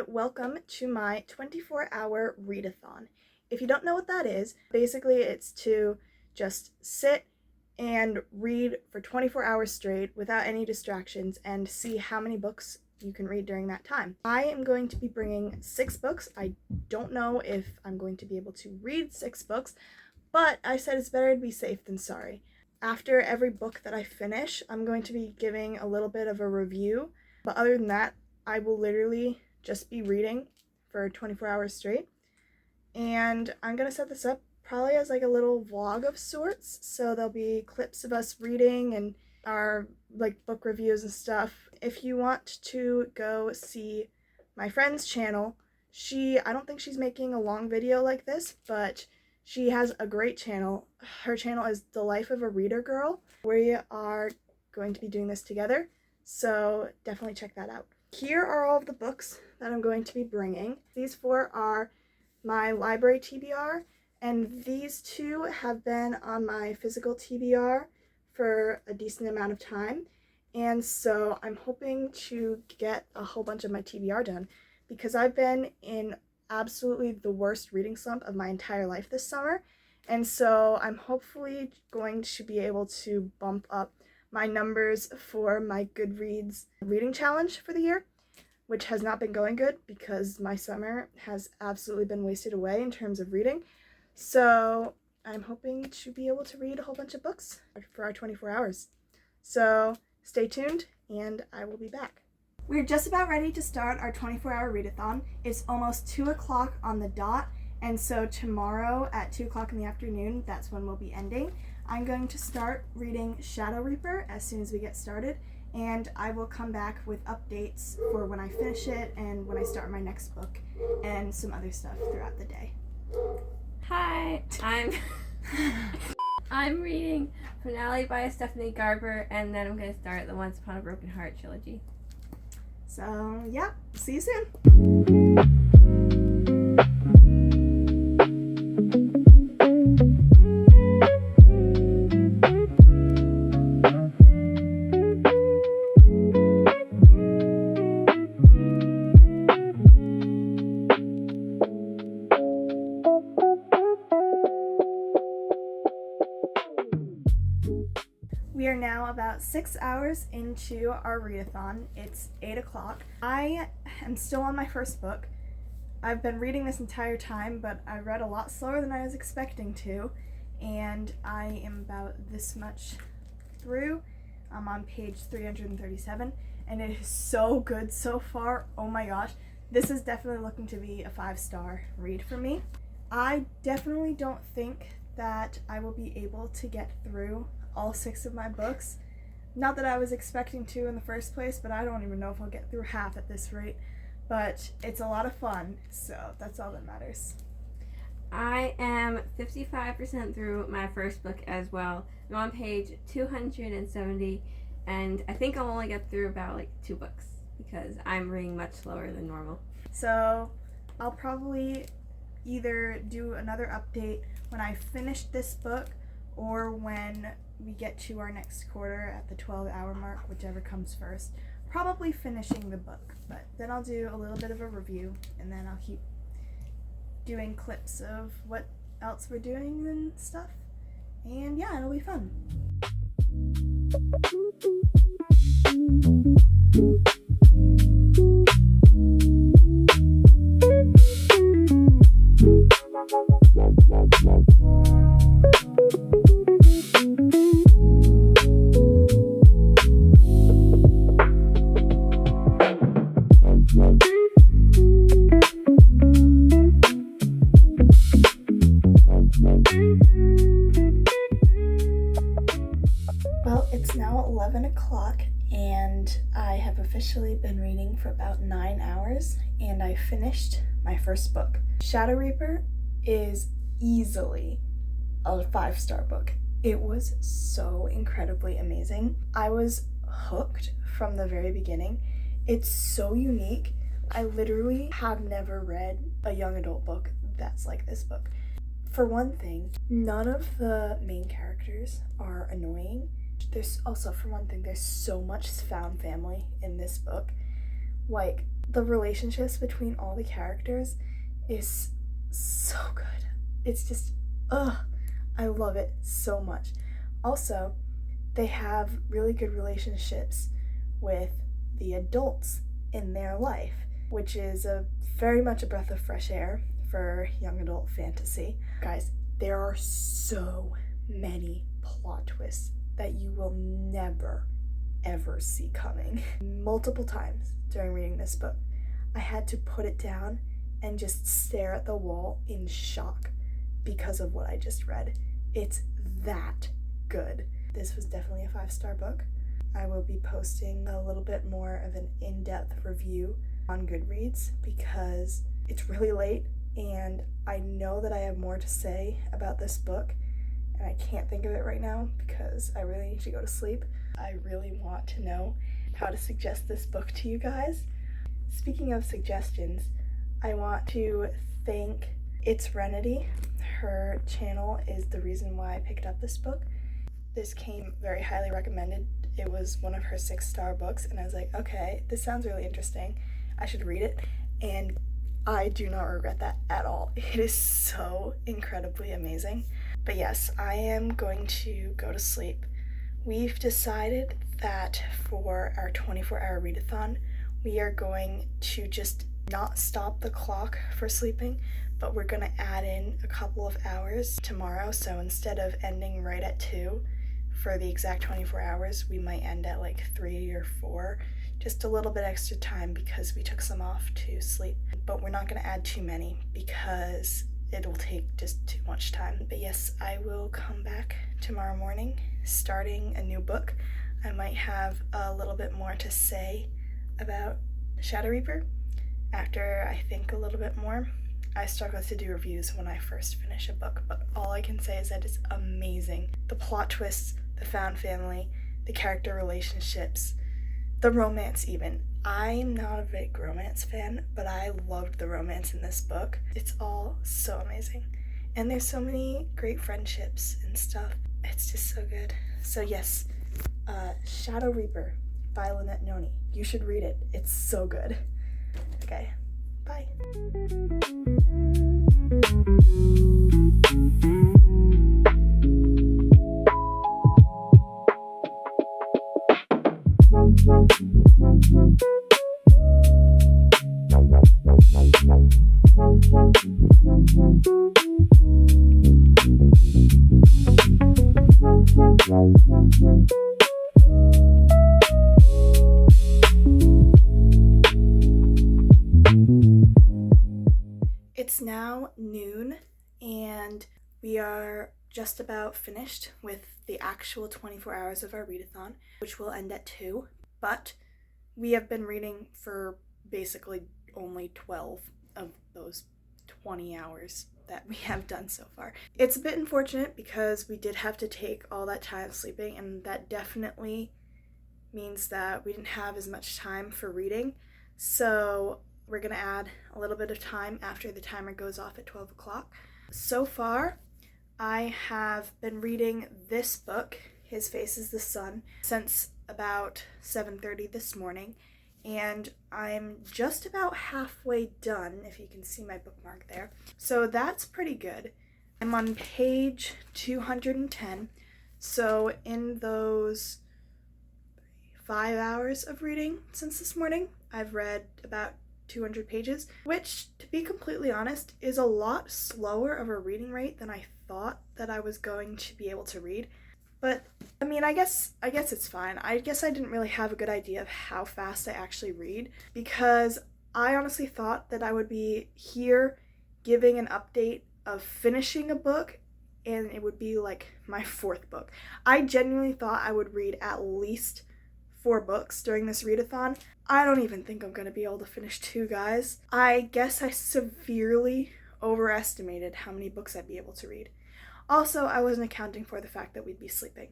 welcome to my 24-hour readathon. If you don't know what that is, basically it's to just sit and read for 24 hours straight without any distractions and see how many books you can read during that time. I am going to be bringing 6 books. I don't know if I'm going to be able to read 6 books, but I said it's better to be safe than sorry. After every book that I finish, I'm going to be giving a little bit of a review, but other than that, I will literally just be reading for 24 hours straight. And I'm going to set this up probably as like a little vlog of sorts. So there'll be clips of us reading and our like book reviews and stuff. If you want to go see my friend's channel, I don't think she's making a long video like this, but she has a great channel. Her channel is The Life of a Reader Girl. We are going to be doing this together, so definitely check that out. Here are all of the books that I'm going to be bringing. These 4 are my library TBR, and these 2 have been on my physical TBR for a decent amount of time, and so I'm hoping to get a whole bunch of my TBR done because I've been in absolutely the worst reading slump of my entire life this summer, and so I'm hopefully going to be able to bump up my numbers for my Goodreads reading challenge for the year, which has not been going good because my summer has absolutely been wasted away in terms of reading. So I'm hoping to be able to read a whole bunch of books for our 24 hours. So stay tuned and I will be back. We're just about ready to start our 24-hour readathon. It's almost 2 o'clock on the dot, and so tomorrow at 2 o'clock in the afternoon, that's when we'll be ending. I'm going to start reading Shadow Reaper as soon as we get started, and I will come back with updates for when I finish it and when I start my next book and some other stuff throughout the day. Hi, I'm reading Finale by Stephanie Garber, and then I'm going to start the Once Upon a Broken Heart trilogy. So yeah, see you soon. We are now about 6 hours into our readathon. It's 8 o'clock. I am still on my first book. I've been reading this entire time, but I read a lot slower than I was expecting to, and I am about this much through. I'm on page 337, and it is so good so far. Oh my gosh. This is definitely looking to be a 5-star read for me. I definitely don't think that I will be able to get through all 6 of my books. Not that I was expecting to in the first place, but I don't even know if I'll get through half at this rate. But it's a lot of fun, so that's all that matters. I am 55% through my first book as well. I'm on page 270, and I think I'll only get through about 2 books because I'm reading much slower than normal. So I'll probably either do another update when I finish this book or when we get to our next quarter at the 12-hour mark, whichever comes first. Probably finishing the book, but then I'll do a little bit of a review, and then I'll keep doing clips of what else we're doing and stuff. And yeah, it'll be fun. Well, it's now 11 o'clock and I have officially been reading for about 9 hours, and I finished my first book. Shadow Reaper is easily a 5-star book. It was so incredibly amazing. I was hooked from the very beginning. It's so unique. I literally have never read a young adult book that's like this book. For one thing, none of the main characters are annoying. There's also, for one thing, there's so much found family in this book. Like, The relationships between all the characters is so good. It's just, I love it so much. Also, they have really good relationships with the adults in their life, which is very much a breath of fresh air for young adult fantasy. Guys, there are so many plot twists that you will never, ever see coming. Multiple times during reading this book, I had to put it down and just stare at the wall in shock because of what I just read. It's that good. This was definitely a 5-star book. I will be posting a little bit more of an in-depth review on Goodreads because it's really late and I know that I have more to say about this book and I can't think of it right now because I really need to go to sleep. I really want to know how to suggest this book to you guys. Speaking of suggestions, I want to thank It's Renity. Her channel is the reason why I picked up this book. This came very highly recommended. It was one of her 6-star books, and I was like, okay, this sounds really interesting. I should read it, and I do not regret that at all. It is so incredibly amazing. But yes, I am going to go to sleep. We've decided that for our 24-hour readathon, we are going to just not stop the clock for sleeping, but we're going to add in a couple of hours tomorrow. So instead of ending right at 2 for the exact 24 hours, we might end at like 3 or 4, just a little bit extra time because we took some off to sleep. But we're not going to add too many because it'll take just too much time. But yes, I will come back tomorrow morning starting a new book. I might have a little bit more to say about Shadow Reaper after I think a little bit more. I struggle to do reviews when I first finish a book, but all I can say is that it's amazing. The plot twists, the found family, the character relationships, the romance even. I'm not a big romance fan, but I loved the romance in this book. It's all so amazing. And there's so many great friendships and stuff. It's just so good. So yes, Shadow Reaper by Lynette Noni. You should read it. It's so good. Okay, bye. It's now noon and we are just about finished with the actual 24 hours of our readathon, which will end at 2, but we have been reading for basically only 12 of those 20 hours that we have done so far. It's a bit unfortunate because we did have to take all that time sleeping, and that definitely means that we didn't have as much time for reading, so we're gonna add a little bit of time after the timer goes off at 12 o'clock. So far, I have been reading this book, His Face is the Sun, since about 7:30 this morning, and I'm just about halfway done, if you can see my bookmark there. So that's pretty good. I'm on page 210, so in those 5 hours of reading since this morning, I've read about 200 pages, which, to be completely honest, is a lot slower of a reading rate than I thought that I was going to be able to read. But I mean, I guess it's fine. I guess I didn't really have a good idea of how fast I actually read, because I honestly thought that I would be here giving an update of finishing a book and it would be like my 4th book. I genuinely thought I would read at least 4 books during this readathon. I don't even think I'm going to be able to finish 2, guys. I guess I severely overestimated how many books I'd be able to read. Also, I wasn't accounting for the fact that we'd be sleeping.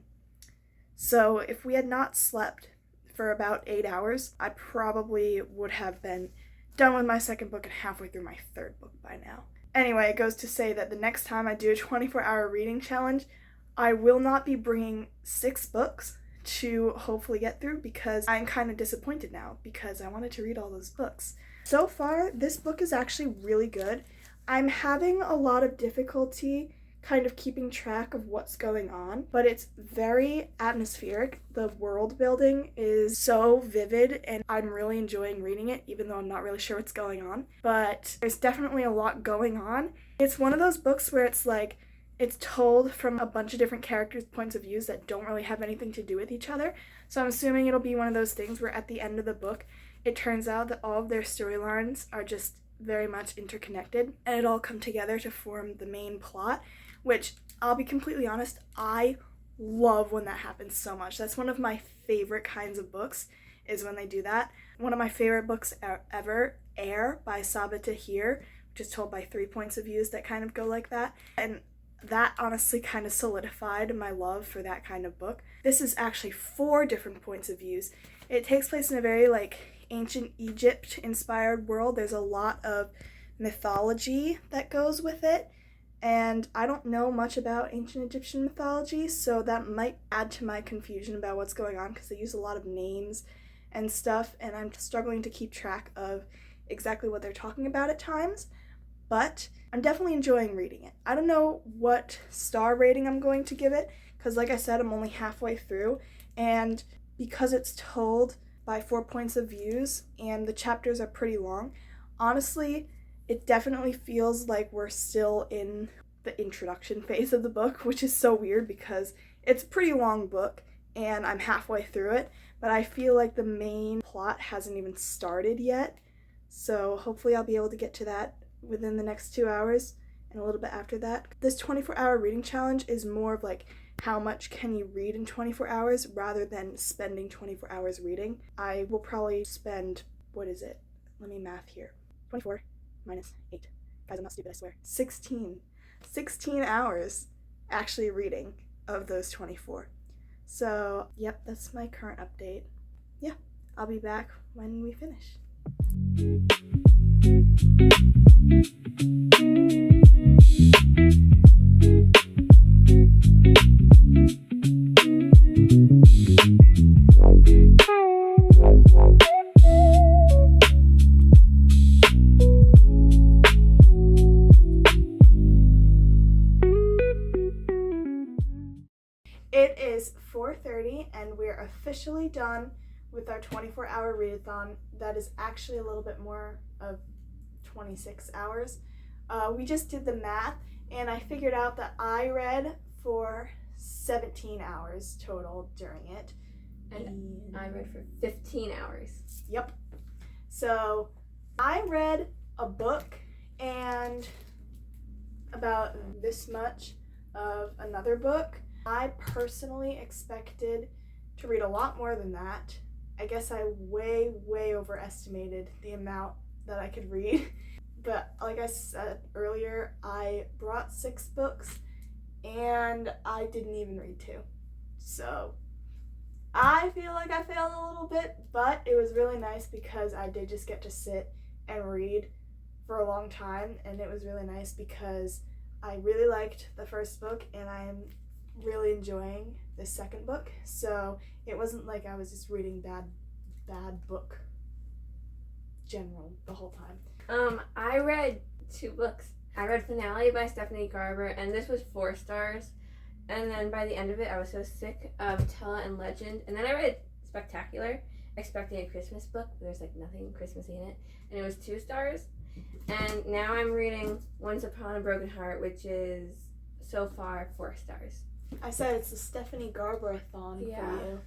So if we had not slept for about 8 hours, I probably would have been done with my 2nd book and halfway through my 3rd book by now. Anyway, it goes to say that the next time I do a 24-hour reading challenge, I will not be bringing 6 books to hopefully get through, because I'm kind of disappointed now because I wanted to read all those books. So far, this book is actually really good. I'm having a lot of difficulty kind of keeping track of what's going on, but it's very atmospheric. The world building is so vivid, and I'm really enjoying reading it, even though I'm not really sure what's going on. But there's definitely a lot going on. It's one of those books where it's like, it's told from a bunch of different characters' points of views that don't really have anything to do with each other. So I'm assuming it'll be one of those things where at the end of the book, it turns out that all of their storylines are just very much interconnected, and it all come together to form the main plot, which, I'll be completely honest, I love when that happens so much. That's one of my favorite kinds of books, is when they do that. One of my favorite books ever, Air by Sabaa Tahir, which is told by 3 points of views that kind of go like that. And that honestly kind of solidified my love for that kind of book. This is actually 4 different points of views. It takes place in a very ancient Egypt inspired world. There's a lot of mythology that goes with it, and I don't know much about ancient Egyptian mythology, so that might add to my confusion about what's going on, because they use a lot of names and stuff, and I'm struggling to keep track of exactly what they're talking about at times. But I'm definitely enjoying reading it. I don't know what star rating I'm going to give it, because like I said, I'm only halfway through, and because it's told by 4 points of views and the chapters are pretty long, honestly, it definitely feels like we're still in the introduction phase of the book, which is so weird because it's a pretty long book and I'm halfway through it, but I feel like the main plot hasn't even started yet. So hopefully I'll be able to get to that within the next 2 hours and a little bit after that. This 24-hour reading challenge is more of how much can you read in 24 hours rather than spending 24 hours reading. I will probably spend, what is it? Let me math here. 24 minus 8. Guys, I'm not stupid, I swear. 16 hours actually reading of those 24. So, yep, that's my current update. Yeah, I'll be back when we finish. It is 4:30 and we're officially done with our 24-hour readathon. That is actually a little bit more of 26 hours. We just did the math and I figured out that I read for 17 hours total during it. And I read for 15 hours. Yep. So I read a book and about this much of another book. I personally expected to read a lot more than that. I guess I way overestimated the amount that I could read. But like I said earlier, I brought 6 books and I didn't even read 2. So I feel like I failed a little bit, but it was really nice because I did just get to sit and read for a long time, and it was really nice because I really liked the first book and I'm really enjoying the second book. So it wasn't like I was just reading bad book general the whole time. I read 2 books. I read Finale by Stephanie Garber, and this was 4 stars. And then by the end of it, I was so sick of Tella and Legend. And then I read Spectacular, expecting a Christmas book, but there's nothing Christmassy in it. And it was 2 stars. And now I'm reading Once Upon a Broken Heart, which is so far 4 stars. I said it's a Stephanie Garber-a-thon for you.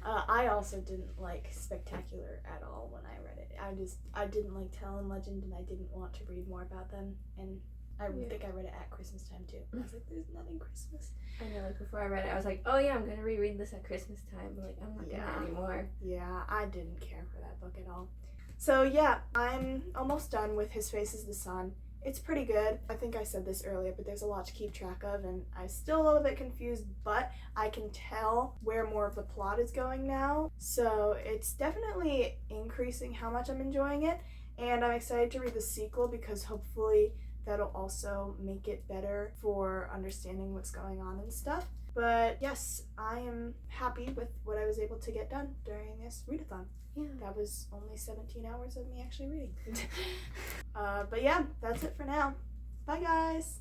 I also didn't like Spectacular at all when I read it. I didn't like Tell and Legend, and I didn't want to read more about them. And I think I read it at Christmas time too. I was like, there's nothing Christmas. I know, before I read it, I was like, oh yeah, I'm gonna reread this at Christmas time, but I'm not gonna anymore. Yeah, I didn't care for that book at all. So yeah, I'm almost done with His Face is the Sun. It's pretty good. I think I said this earlier, but there's a lot to keep track of, and I'm still a little bit confused, but I can tell where more of the plot is going now. So it's definitely increasing how much I'm enjoying it, and I'm excited to read the sequel because hopefully that'll also make it better for understanding what's going on and stuff. But yes, I am happy with what I was able to get done during this readathon. Yeah. That was only 17 hours of me actually reading. But yeah, that's it for now. Bye guys!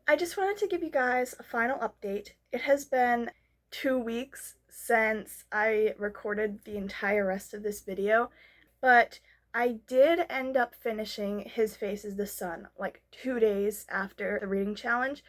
I just wanted to give you guys a final update. It has been 2 weeks since I recorded the entire rest of this video, but I did end up finishing His Face is the Sun like 2 days after the reading challenge,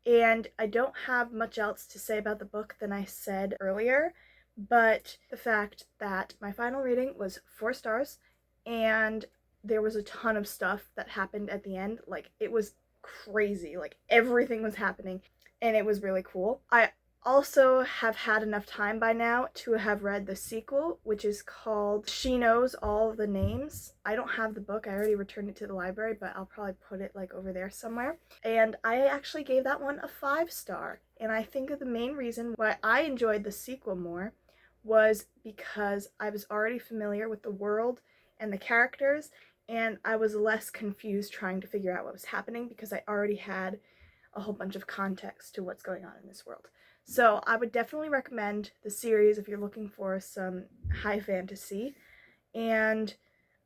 and I don't have much else to say about the book than I said earlier, but the fact that my final reading was 4 stars, and there was a ton of stuff that happened at the end. Like, it was crazy. Like, everything was happening, and it was really cool. I also have had enough time by now to have read the sequel, which is called She Knows All the Names. I don't have the book. I already returned it to the library, but I'll probably put it like over there somewhere. And I actually gave that one a 5-star. And I think that the main reason why I enjoyed the sequel more was because I was already familiar with the world and the characters, and I was less confused trying to figure out what was happening because I already had a whole bunch of context to what's going on in this world. So I would definitely recommend the series if you're looking for some high fantasy. And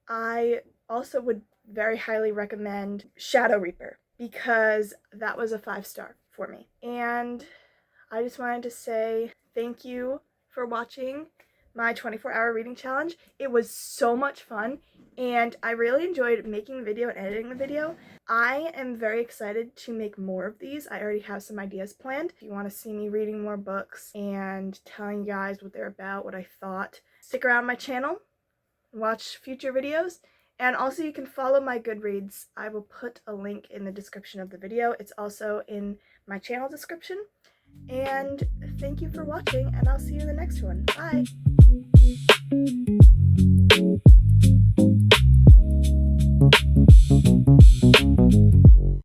I also would very highly recommend Shadow Reaper because that was a 5-star for me. And I just wanted to say thank you for watching my 24-hour reading challenge. It was so much fun, and I really enjoyed making the video and editing the video. I am very excited to make more of these. I already have some ideas planned. If you want to see me reading more books and telling you guys what they're about, what I thought, stick around my channel, watch future videos, and also you can follow my Goodreads. I will put a link in the description of the video. It's also in my channel description. And thank you for watching, and I'll see you in the next one. Bye!